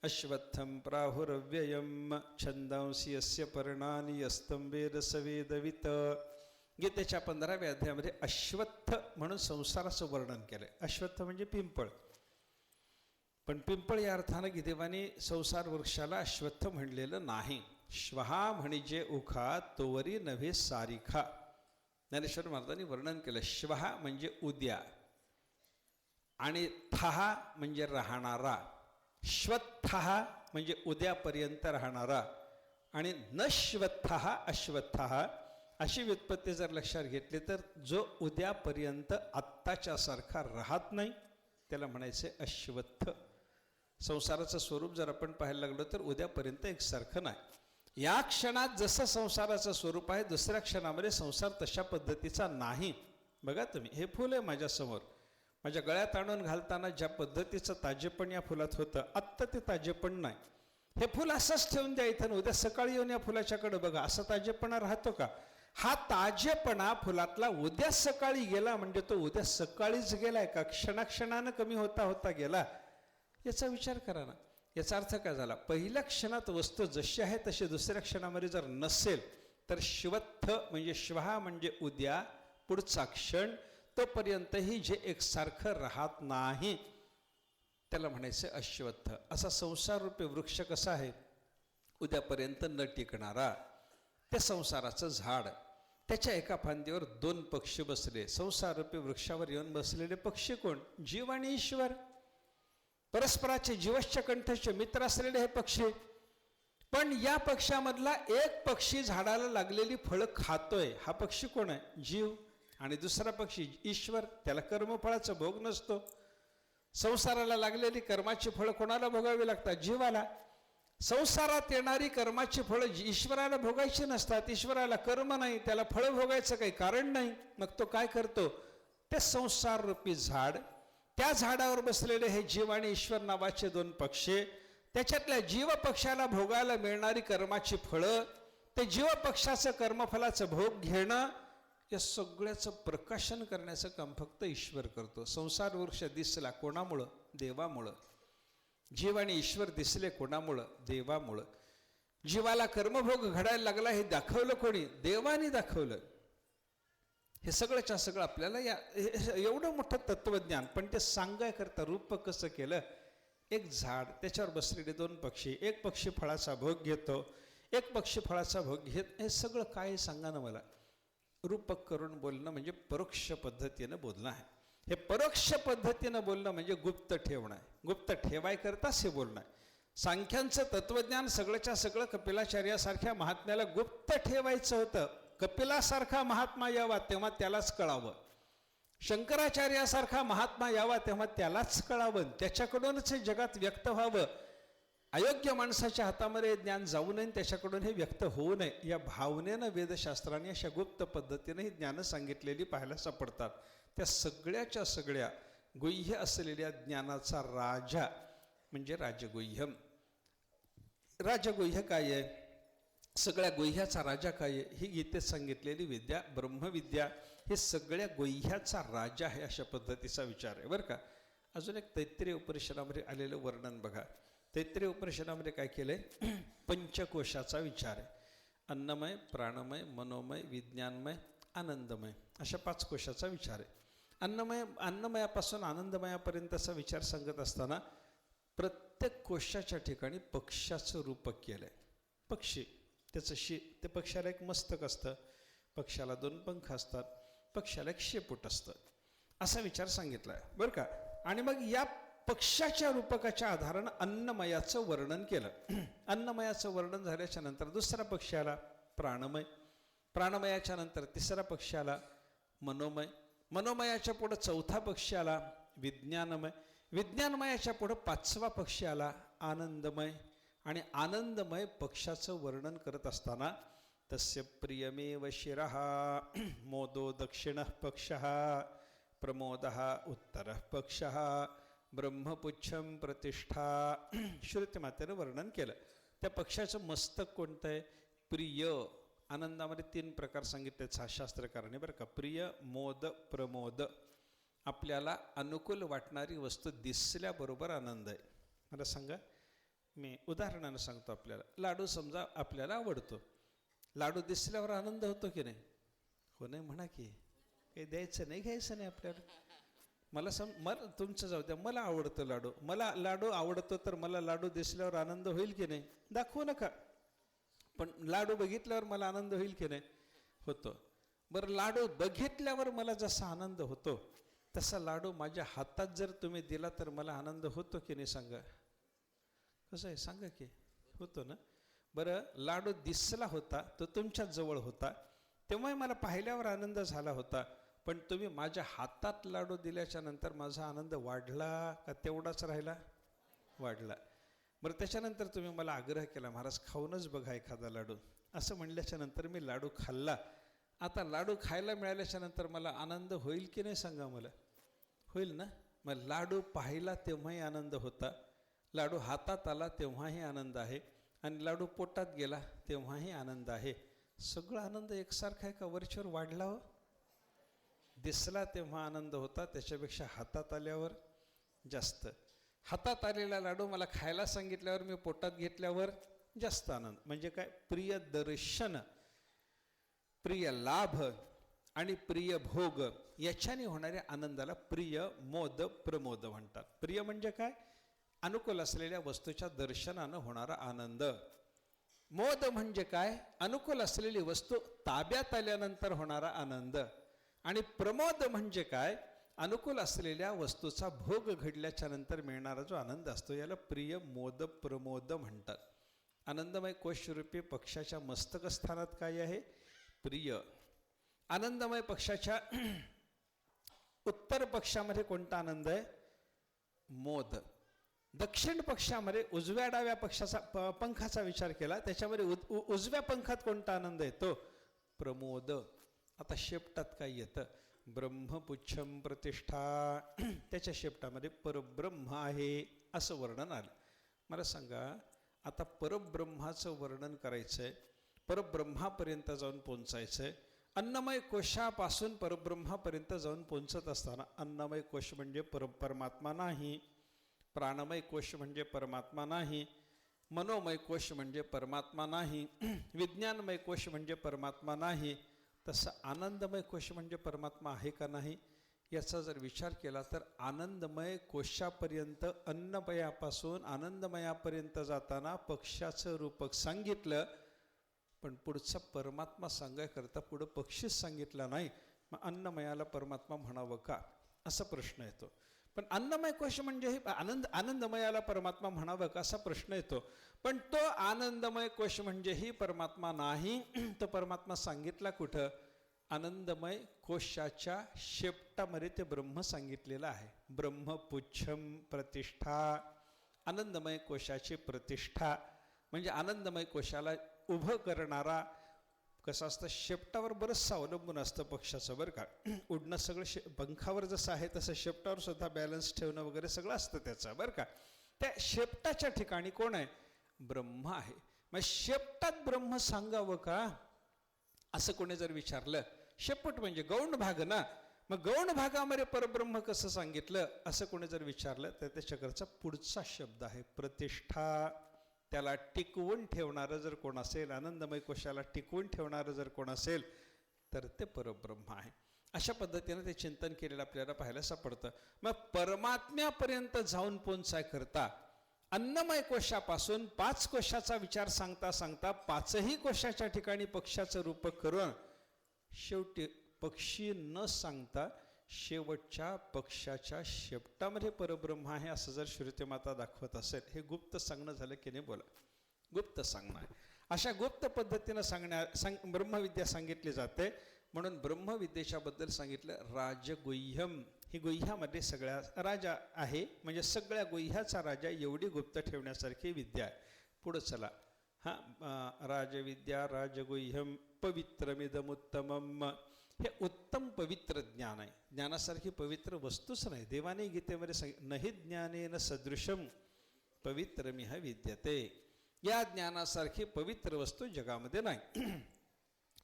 अश्वत्थम प्राहुरव्ययम छंदांसी यस्य पर्णानि यस्तं वेद स वेदवित. गीतेच्या 15व्या अध्यायामध्ये अश्वत्थ म्हणून संसाराचं वर्णन केलंय. अश्वत्थ म्हणजे पिंपळ, पण पिंपळ या अर्थानं देवाने संसार वृक्षाला अश्वत्थ म्हणलेलं नाही. श्वहा म्हणजे उखा तोवरी नव्हे सारिखा. ज्ञानेश्वर महाराजांनी वर्णन केलं. श्वहा म्हणजे उद्या, आणि थहा म्हणजे राहणारा. श्वत्थहा म्हणजे उद्यापर्यंत राहणारा, आणि नश्वत्थहा अश्वत्थहा अशी व्युत्पत्ती जर लक्षात घेतली तर जो उद्यापर्यंत आत्ताच्या सारखा राहत नाही त्याला म्हणायचे अश्वत्थ. संसाराचं स्वरूप जर आपण पाहायला लागलो तर उद्यापर्यंत एकसारखं नाही. या क्षणात जसं संसाराचं स्वरूप आहे दुसऱ्या क्षणामध्ये संसार तशा पद्धतीचा नाही. बघा तुम्ही, हे फूल आहे माझ्यासमोर, माझ्या गळ्यात आणून घालताना ज्या पद्धतीचं ताजेपण या फुलात होतं आत्ता ते ताजेपण नाही. हे फुल असंच ठेवून द्या इथं, उद्या सकाळी येऊन या फुलाच्याकडे बघा, असं ताजेपणा राहतो का? हा ताजेपणा फुलातला उद्या सकाळी गेला म्हणजे तो उद्या सकाळीच गेलाय का क्षणाक्षणानं कमी होता होता गेला? याचा विचार करा ना. याचा अर्थ काय झाला? पहिल्या क्षणात वस्तू जशी आहे तशी दुसऱ्या क्षणामध्ये जर नसेल तर शिवत्थ म्हणजे श्वहा म्हणजे उद्या, पुढचा क्षण, तोपर्यंतही जे एकसारखं राहत नाही त्याला म्हणायचं अश्वत्थ. असा संसार रूपी वृक्ष कसा आहे? उद्यापर्यंत न टिकणारा. ते संसाराचं झाड, त्याच्या एका फांदीवर दोन पक्षी बसले. संसार रूपी वृक्षावर येऊन बसलेले पक्षी कोण? जीव आणि ईश्वर, परस्पराचे जीवश्च कंठचे मित्र असलेले हे पक्षी. पण या पक्षामधला एक पक्षी झाडाला लागलेली फळं खातोय. हा पक्षी कोण आहे? जीव. आणि दुसरा पक्षी ईश्वर, त्याला कर्मफळाचा भोग नसतो. संसाराला लागलेली कर्माची फळं कोणाला भोगावी लागतात? जीवाला. संसारात येणारी कर्माची फळं ईश्वराला भोगायची नसतात. ईश्वराला कर्म नाही, त्याला फळं भोगायचं काही कारण नाही. मग तो काय करतो? ते संसार रूपी झाड, त्या झाडावर बसलेले हे जीव आणि ईश्वर नावाचे दोन पक्षी, त्याच्यातल्या जीव पक्षाला भोगायला मिळणारी कर्माची फळं, ते जीव पक्षाचं कर्मफलाचं भोग घेणं, या सगळ्याचं प्रकाशन करण्याचं काम फक्त ईश्वर करतो. संसार वृक्ष दिसला कोणामुळं? देवामुळं. जीव आणि ईश्वर दिसले कोणामुळं? देवामुळं. जीवाला कर्मभोग घडायला लागला हे दाखवलं कोणी? देवाने दाखवलं. हे सगळंच्या सगळं आपल्याला एवढं मोठं तत्वज्ञान, पण ते सांगायकरता रूप कसं केलं? एक झाड, त्याच्यावर बसलेले दोन पक्षी, एक पक्षी फळाचा भोग घेतो, एक पक्षी फळाचा भोग घेत. हे सगळं काय सांगा ना मला? रूपक करून बोलणं म्हणजे परोक्ष पद्धतीनं बोलणं आहे. हे परोक्ष पद्धतीनं बोलणं म्हणजे गुप्त ठेवणं आहे. गुप्त ठेवायकरताच हे बोलणं आहे. सांख्यांचं तत्वज्ञान सगळंच्या सगळं कपिलाचार्यासारख्या महात्म्याला गुप्त ठेवायचं होतं. कपिलासारखा महात्मा यावा तेव्हा त्यालाच कळावं, शंकराचार्यासारखा महात्मा यावा तेव्हा त्यालाच कळावं, त्याच्याकडूनच हे जगात व्यक्त व्हावं. अयोग्य माणसाच्या हातामध्ये ज्ञान जाऊ नये, त्याच्याकडून हे व्यक्त होऊ नये, या भावनेनं वेदशास्त्राने अशा गुप्त पद्धतीने ही ज्ञानं सांगितलेली पाहायला सापडतात. त्या सगळ्याच्या सगळ्या गुह्य असलेल्या ज्ञानाचा राजा म्हणजे राजगुह्यम. राजगुह्य काय आहे? सगळ्या गुह्याचा राजा काय आहे? ही गीतेत सांगितलेली विद्या, ब्रह्मविद्या, हे सगळ्या गुह्याचा राजा आहे, अशा पद्धतीचा विचार आहे बरं का. अजून एक तैत्तिरीय उपनिषदामध्ये आलेलं वर्णन बघा. तैत्तिरीय उपनिषदामध्ये काय केलंय? पंचकोशाचा विचार आहे. अन्नमय, प्राणमय, मनोमय, विज्ञानमय, आनंदमय, अशा 5 कोशाचा विचार आहे. अन्नमयापासून आनंदमयापर्यंतचा विचार सांगत असताना प्रत्येक कोशाच्या ठिकाणी पक्षाचं रूपक केलं आहे. पक्षी, त्याचं ते पक्षाला एक मस्तक असतं, पक्षाला 2 पंख असतात, पक्षाला एक शेपूट असतं, असा विचार सांगितला आहे बरं का. आणि मग या पक्षाच्या रूपकाच्या आधारानं अन्नमयाचं वर्णन केलं. अन्नमयाचं वर्णन झाल्याच्या नंतर दुसरा पक्ष आला प्राणमय, प्राणमयाच्या नंतर तिसरा पक्ष आला मनोमय, मनोमयाच्या पुढं चौथा पक्ष आला विज्ञानमय, विज्ञानमयाच्या पुढं 5वा पक्ष आला आनंदमय. आणि आनंदमय पक्षाचं वर्णन करत असताना तस्य प्रियमेव शिरः मोदो दक्षिणः पक्षः प्रमोदः उत्तरः पक्षः ब्रह्मपुच्छं प्रतिष्ठा, श्रुतिमातेनं वर्णन केलं. त्या पक्षाचं मस्तक कोणतं आहे? प्रिय. आनंदामध्ये 3 प्रकार सांगितले शास्त्रकाराने बरं का. प्रिय, मोद, प्रमोद. आपल्याला अनुकूल वाटणारी वस्तू दिसल्याबरोबर आनंद आहे. मला सांगा, मी उदाहरणानं सांगतो. आपल्याला लाडू समजा आपल्याला आवडतो, लाडू दिसल्यावर आनंद होतो की नाही? हो नाही म्हणा की. काही द्यायचं नाही, घ्यायचं नाही आपल्याला. मला तुमचं जाऊ द्या, मला आवडतं लाडू, मला लाडू आवडतो, तर मला लाडू दिसल्यावर आनंद होईल की नाही? दाखवू नका, पण लाडू बघितल्यावर मला आनंद होईल की नाही? होतो. बरं, लाडू बघितल्यावर मला जसा आनंद होतो तसा लाडू माझ्या हातात जर तुम्ही दिला तर मला आनंद होतो की नाही? सांगा. कसं आहे सांगा की. होतो ना. बरं, लाडू दिसला होता, तो तुमच्या जवळ होता, तेव्हाही मला पाहिल्यावर आनंद झाला होता, पण तुम्ही माझ्या हातात लाडू दिल्याच्या नंतर माझा आनंद वाढला का तेवढाच राहिला? वाढला. बरं, त्याच्यानंतर तुम्ही मला आग्रह केला, महाराज खाऊनच बघा एखादा लाडू. असं म्हणल्याच्या नंतर मी लाडू खाल्ला. आता लाडू खायला मिळाल्याच्या नंतर मला आनंद होईल की नाही सांगा मला? होईल ना? मग लाडू पाहिला तेव्हाही आनंद होता, लाडू हातात आला तेव्हाही आनंद आहे, आणि लाडू पोटात गेला तेव्हाही आनंद आहे. सगळा आनंद एकसारखा आहे का वरचेवर वाढला? हो, दिसला तेव्हा आनंद होता, त्याच्यापेक्षा हातात आल्यावर जास्त. हातात आलेला लाडू मला खायला सांगितल्यावर, मी पोटात घेतल्यावर जास्त आनंद. म्हणजे काय? प्रिय दर्शन, प्रिय लाभ आणि प्रिय भोग याच्याने होणाऱ्या आनंदाला प्रिय मोद प्रमोद म्हणतात. प्रिय म्हणजे काय? अनुकूल असलेल्या वस्तूच्या दर्शनानं होणारा आनंद. मोद म्हणजे काय? अनुकूल असलेली वस्तू ताब्यात आल्यानंतर होणारा आनंद. आणि प्रमोद म्हणजे काय? अनुकूल असलेल्या वस्तूचा भोग घडल्याच्या नंतर मिळणारा जो आनंद असतो, याला प्रिय मोद प्रमोद म्हणतात. आनंदमय कोशरूपी पक्षाच्या मस्तकस्थानात काय आहे? प्रिय. आनंदमय पक्षाच्या उत्तर पक्षामध्ये कोणता आनंद आहे? मोद. दक्षिण पक्षामध्ये उजव्या डाव्या पक्षाचा पंखाचा विचार केला, त्याच्यामध्ये उजव्या पंखात कोणता आनंद येतो? प्रमोद. आता शेपटात काय येतं? ब्रह्मपुच्छम प्रतिष्ठा. त्याच्या शेपटामध्ये परब्रह्म आहे असं वर्णन आलं. मला सांगा, आता परब्रह्माचं वर्णन करायचं आहे, परब्रह्मापर्यंत जाऊन पोहोचायचं आहे. अन्नमय कोशापासून परब्रह्मापर्यंत जाऊन पोहोचत असताना अन्नमय कोश म्हणजे परमात्मा नाही, प्राणमय कोश म्हणजे परमात्मा नाही, मनोमय कोश म्हणजे परमात्मा नाही, विज्ञानमय कोश म्हणजे परमात्मा नाही, तसं आनंदमय कोश म्हणजे परमात्मा आहे का नाही याचा जर विचार केला तर आनंदमय कोशापर्यंत, अन्नमयापासून आनंदमयापर्यंत जाताना पक्षाचं रूपक सांगितलं, पण पुढचा परमात्मा सांगायकरता पुढं पक्षीच सांगितला नाही. मग अन्नमयाला परमात्मा म्हणावं का, असा प्रश्न येतो. पण अन्नमय कोश म्हणजे आनंदमयाला परमात्मा म्हणावं का असा प्रश्न येतो. पण तो आनंदमय कोश म्हणजे ही परमात्मा नाही, तो परमात्मा सांगितला कुठं? आनंदमय कोशाच्या शेपटामध्ये ते ब्रह्म सांगितलेलं आहे. ब्रह्मपुच्छम प्रतिष्ठा. आनंदमय कोशाची प्रतिष्ठा म्हणजे आनंदमय कोशाला उभं करणारा. कसं असतं, शेपटावर बरंचसं अवलंबून असतं पक्षाचं बरं का. उडणं सगळं पंखावर जसं आहे तसं शेपटावर सुद्धा बॅलन्स ठेवणं वगैरे सगळं असतं त्याचं बरं का. त्या शेपटाच्या ठिकाणी कोण आहे? ब्रह्म आहे. मग शेपटात ब्रह्म सांगावं का असं कोणी जर विचारलं, शेपट म्हणजे गौण भाग ना, मग गौण भागामध्ये परब्रह्म कसं सांगितलं असं कोणी जर विचारलं तर त्याच्याकडचा पुढचा शब्द आहे प्रतिष्ठा. त्याला टिकवून ठेवणारं जर कोण असेल, आनंदमय कोशाला टिकवून ठेवणारं जर कोण असेल तर ते परब्रह्म आहे. अशा पद्धतीनं ते चिंतन केलेलं आपल्याला पाहायला सापडतं. मग परमात्म्यापर्यंत जाऊन पोचाय करता अन्नमय कोशापासून 5 कोशाचा विचार सांगता सांगता 5ही कोशाच्या ठिकाणी पक्षाचं रूपक करून शेवटी पक्षी न सांगता शेवटच्या पक्षाच्या शेपटामध्ये परब्रह्म आहे असं जर श्रुतिमाता दाखवत असेल, हे गुप्त सांगणं झालं की नाही? बोला, गुप्त सांगणं आहे. अशा गुप्त पद्धतीनं ब्रह्मविद्या सांगितली जाते. म्हणून ब्रह्मविद्येच्या बद्दल सांगितलं राजगुह्यम. ही गुह्यामध्ये सगळ्या राजा आहे, म्हणजे सगळ्या गुह्याचा राजा, एवढी गुप्त ठेवण्यासारखी विद्या आहे. पुढं चला. राजविद्या राजगुह्यम पवित्रमिदमुत्तमम. हे उत्तम पवित्र ज्ञान आहे. ज्ञानासारखी पवित्र वस्तूच नाही. देवाने गीतेमध्ये नहि ज्ञानेन सदृशम पवित्रमिह विद्यते. या ज्ञानासारखी पवित्र वस्तू जगामध्ये नाही.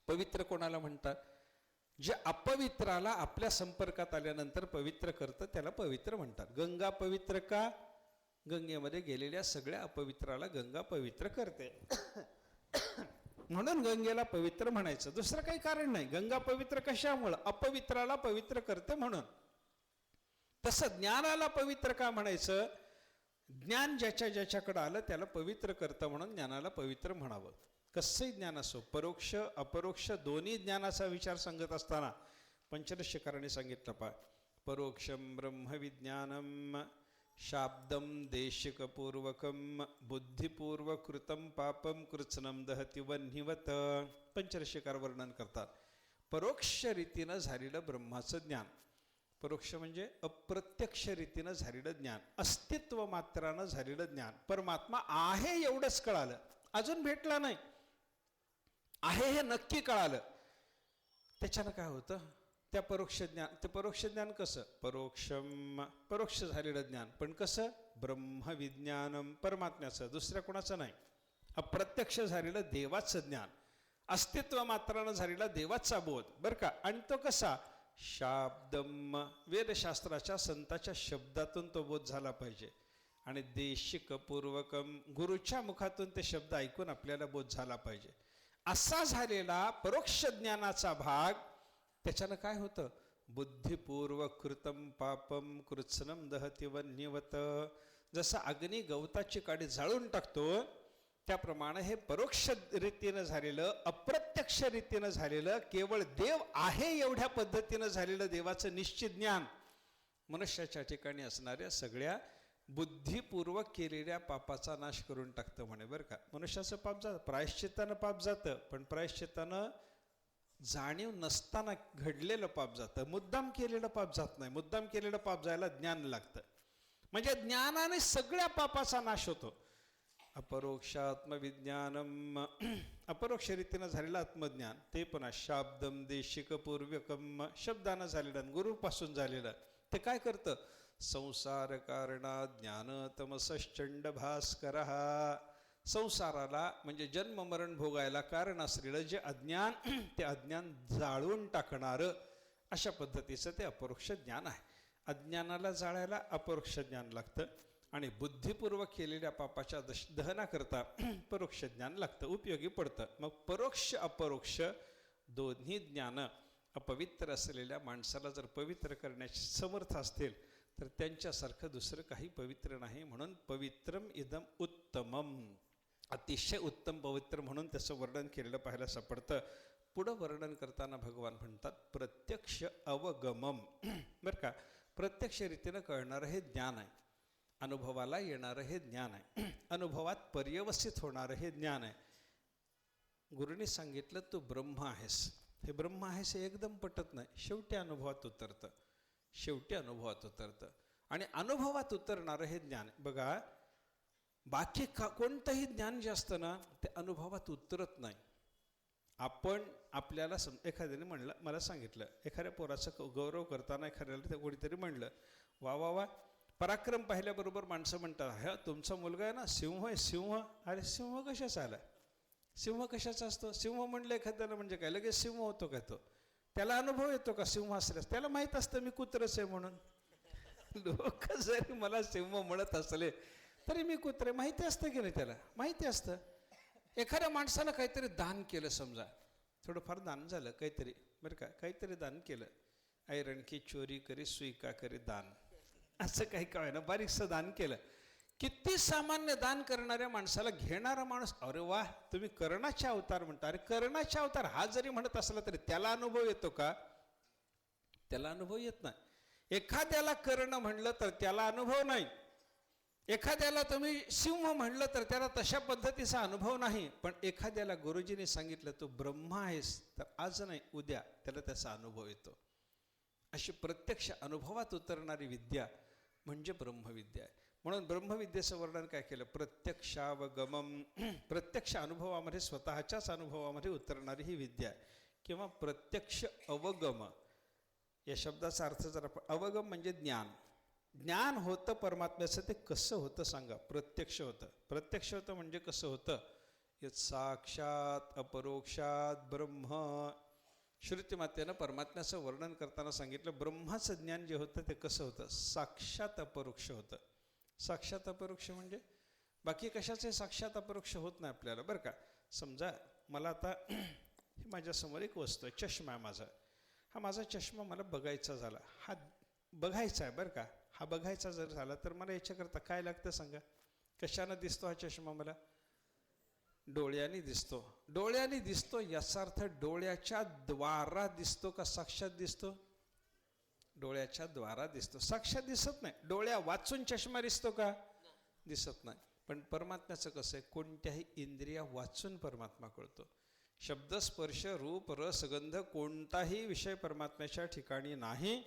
पवित्र कोणाला म्हणतात? जे अपवित्राला आपल्या संपर्कात आल्यानंतर पवित्र करतं त्याला पवित्र म्हणतात. गंगा पवित्र का? गंगेमध्ये गेलेल्या सगळ्या अपवित्राला गंगा पवित्र करते. म्हणून गंगेला पवित्र म्हणायचं, दुसरं काही कारण नाही. गंगा पवित्र कशामुळं? अपवित्राला पवित्र करते म्हणून. तसं ज्ञानाला पवित्र का म्हणायचं? ज्ञान ज्याच्या ज्याच्याकडं आलं त्याला पवित्र करतं म्हणून ज्ञानाला पवित्र म्हणावं. कसंही ज्ञान असो, परोक्ष अपरोक्ष दोन्ही ज्ञानाचा विचार सांगत असताना पंचदशीकारांनी सांगितलं परोक्षम ब्रह्मविज्ञानम शाब्दम देशिकपूर्वकम बुद्धिपूर्वकृतम पापम कृत्स्नम दहति वह्निवत. पंचदशीकार वर्णन करतात परोक्ष रीतीनं झालेलं ब्रह्माचं ज्ञान. परोक्ष म्हणजे अप्रत्यक्ष रीतीनं झालेलं ज्ञान, अस्तित्व मात्रानं झालेलं ज्ञान. परमात्मा आहे एवढंच कळालं, अजून भेटला नाही, आहे हे नक्की कळालं. त्याच्यानं काय होतं, त्या परोक्ष ज्ञान, ते परोक्ष ज्ञान कसं, परोक्ष झालेलं ज्ञान, पण कसं, ब्रह्मविज्ञानम, परमात्म्याचं, दुसऱ्या कोणाचं नाही. अप्रत्यक्ष झालेलं देवाचं ज्ञान, अस्तित्व मात्रानं झालेला देवाचा बोध, बरं का. आणि तो कसा, शाब्दम, वेदशास्त्राच्या संताच्या शब्दातून तो बोध झाला पाहिजे. आणि देशिकपूर्वकम, गुरुच्या मुखातून ते शब्द ऐकून आपल्याला बोध झाला पाहिजे. असा झालेला परोक्ष ज्ञानाचा भाग, त्याच्यानं काय होतं, बुद्धिपूर्वक कृतम पापम कृत्सनम दहती वन्यवत. जसं अग्नी गवताची काडी जाळून टाकतो, त्याप्रमाणे हे परोक्ष रीतीनं झालेलं, अप्रत्यक्ष रीतीनं झालेलं, केवळ देव आहे एवढ्या पद्धतीनं झालेलं देवाचं निश्चित ज्ञान मनुष्याच्या ठिकाणी असणाऱ्या सगळ्या बुद्धिपूर्वक केलेल्या पापाचा नाश करून टाकतं म्हणे, बरं का. मनुष्याचं पाप जातं, प्रायश्चित्तानं पाप जातं, पण प्रायश्चित्तानं जाणीव नसताना घडलेलं पाप जातं, मुद्दाम केलेलं पाप जात नाही. मुद्दाम केलेलं पाप जायला ज्ञान लागतं, म्हणजे ज्ञानाने सगळ्या पापाचा नाश होतो. अपरोक्षात्मविज्ञानम, अपरोक्ष रीतीनं झालेलं आत्मज्ञान, ते पुन्हा शाब्दम देशिकपूर्वकम, शब्दानं झालेलं, गुरुपासून झालेलं. ते काय करतं, संसार कारणात ज्ञान तमसश्चंड भास्कर, संसाराला म्हणजे जन्म मरण भोगायला कारण असलेलं जे अज्ञान, ते अज्ञान जाळून टाकणारं अशा पद्धतीचं ते अपरोक्ष ज्ञान आहे. अज्ञानाला जाळायला अपरोक्ष ज्ञान लागतं, आणि बुद्धिपूर्वक केलेल्या पापाच्या दहनाकरता परोक्ष ज्ञान लागतं, उपयोगी पडतं. मग परोक्ष अपरोक्ष दोन्ही ज्ञान अपवित्र असलेल्या माणसाला जर पवित्र करण्याचे समर्थ असतील, तर त्यांच्यासारखं दुसरं काही पवित्र नाही. म्हणून पवित्रम इदम उत्तमम, अतिशय उत्तम पवित्र म्हणून त्याचं वर्णन केलेलं पाहायला सापडतं. पुढं वर्णन करताना भगवान म्हणतात प्रत्यक्ष अवगमम, बरं का. प्रत्यक्ष रीतीनं कळणारं हे ज्ञान आहे, अनुभवाला येणारं हे ज्ञान आहे, अनुभवात पर्यवस्थित होणारं हे ज्ञान आहे. गुरुनी सांगितलं तू ब्रह्म आहेस, हे ब्रह्म आहेस हे एकदम पटत नाही, शेवटी अनुभवात उतरतं, शेवटी अनुभवात उतरतं. आणि अनुभवात उतरणारं हे ज्ञान बघा, बाकी कोणतंही ज्ञान जे असतं ना, ते अनुभवात उतरत नाही. आपण आपल्याला एखाद्याने म्हणलं, मला सांगितलं, एखाद्या पोराचा गौरव करताना एखाद्याला ते कोणीतरी म्हणलं, वा वा वा, पराक्रम पाहिल्याबरोबर माणसं म्हणतात, हा तुमचा मुलगा आहे ना सिंह आहे, सिंह. अरे सिंह कशाचा आला, सिंह कशाचा असतो, सिंह म्हणलं एखाद्याला म्हणजे काय लगेच सिंह होतो का तो, त्याला अनुभव येतो का सिंह असल्यास, त्याला माहीत असतं मी कुत्रच आहे म्हणून. लोक जरी मला सिंह म्हणत असले तरी मी कुत्रे, माहिती असतं की नाही, त्याला माहिती असतं. एखाद्या माणसानं काहीतरी दान केलं, समजा थोडंफार दान झालं काहीतरी, बरं का, काहीतरी दान केलं, ऐरण की चोरी करी सुई का करी दान, असं काही काय ना, बारीकसं दान केलं. किती सामान्य दान करणाऱ्या माणसाला घेणारा माणूस, अरे वा तुम्ही कर्णाचे अवतार म्हणता, अरे कर्णाचे अवतार हा जरी म्हणत असला तरी त्याला अनुभव येतो का, त्याला अनुभव येत नाही. एखाद्याला कर्ण म्हणलं तर त्याला अनुभव नाही, एखाद्याला तुम्ही सिंह म्हणलं तर त्याला तशा पद्धतीचा अनुभव नाही. पण एखाद्याला गुरुजींनी सांगितलं तू ब्रह्मा आहेस, तर आज नाही उद्या त्याला त्याचा अनुभव येतो. अशी प्रत्यक्ष अनुभवात उतरणारी विद्या म्हणजे ब्रह्मविद्या आहे. म्हणून ब्रह्मविद्येचं वर्णन काय केलं, प्रत्यक्षावगमम, प्रत्यक्ष अनुभवामध्ये, स्वतःच्याच अनुभवामध्ये उतरणारी ही विद्या आहे, किंवा प्रत्यक्ष अवगम. या शब्दाचा अर्थ जर आपण, अवगम म्हणजे ज्ञान, ज्ञान होतं परमात्म्याचं, ते कसं होतं सांगा, प्रत्यक्ष होतं. प्रत्यक्ष होतं म्हणजे कसं होतं, यत् साक्षात अपरोक्षात ब्रह्म. श्रुतिमातेनं परमात्म्याचं वर्णन करताना सांगितलं, ब्रह्माचं ज्ञान जे होतं ते कसं होतं, साक्षात अपरोक्ष होतं. साक्षात अपरोक्ष म्हणजे बाकी कशाचे साक्षात अपरोक्ष होत नाही आपल्याला, बरं का. समजा मला आता हे माझ्यासमोर एक वस्तू आहे, चष्मा आहे माझा, हा माझा चष्मा मला बघायचा झाला, हा बघायचा आहे बरं का, हा बघायचा जर झाला तर मला याच्याकरता काय लागतं सांगा, कशानं दिसतो हा चष्मा मला, डोळ्यांनी दिसतो. डोळ्यांनी दिसतो याचा अर्थ डोळ्याच्या द्वारा दिसतो का साक्षात दिसतो, डोळ्याच्या द्वारा दिसतो, साक्षात दिसत नाही. डोळ्या वाचून चष्मा दिसतो का, दिसत नाही. पण परमात्म्याचं कसं आहे, कोणत्याही इंद्रिया वाचून परमात्मा कळतो. शब्द स्पर्श रूप रस गंध कोणताही विषय परमात्म्याच्या ठिकाणी नाही.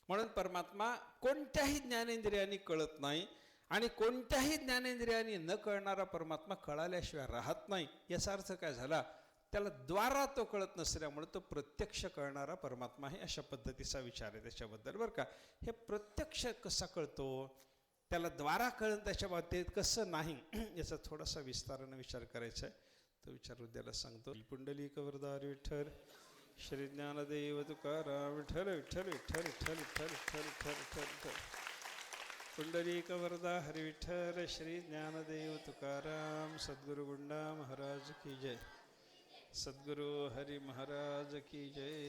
म्हणून परमात्मा कोणत्याही ज्ञानेंद्रियांनी कळत नाही आणि कोणत्याही ज्ञानेंद्रियांनी न कळणारा परमात्मा कळाल्याशिवाय राहत नाही. याचा अर्थ काय झाला? त्याला द्वारा तो कळत नसल्यामुळे तो प्रत्यक्ष कळणारा परमात्मा आहे, अशा पद्धतीचा विचार आहे त्याच्याबद्दल बरं का. हे प्रत्यक्ष कसा कळतो, त्याला द्वारा कळण त्याच्या बाबतीत कसं नाही, याचा थोडासा विस्ताराने विचार करायचा आहे. तो विचार उद्याला सांगतो. पुंडलिक वरदारी विठ्ठल श्री ज्ञानदेव तुकाराम विठ्ठल विठ्ठल विठ्ठल विठ्ठल विठ्ठल विठ्ठल विठ्ठल विठ्ठल विठ्ठल. पुंडलिक वरदा हरि विठ्ठल श्री ज्ञानदेव तुकाराम. सद्गुरु गुंडा महाराज की जय. सद्गुरु हरि महाराज की जय.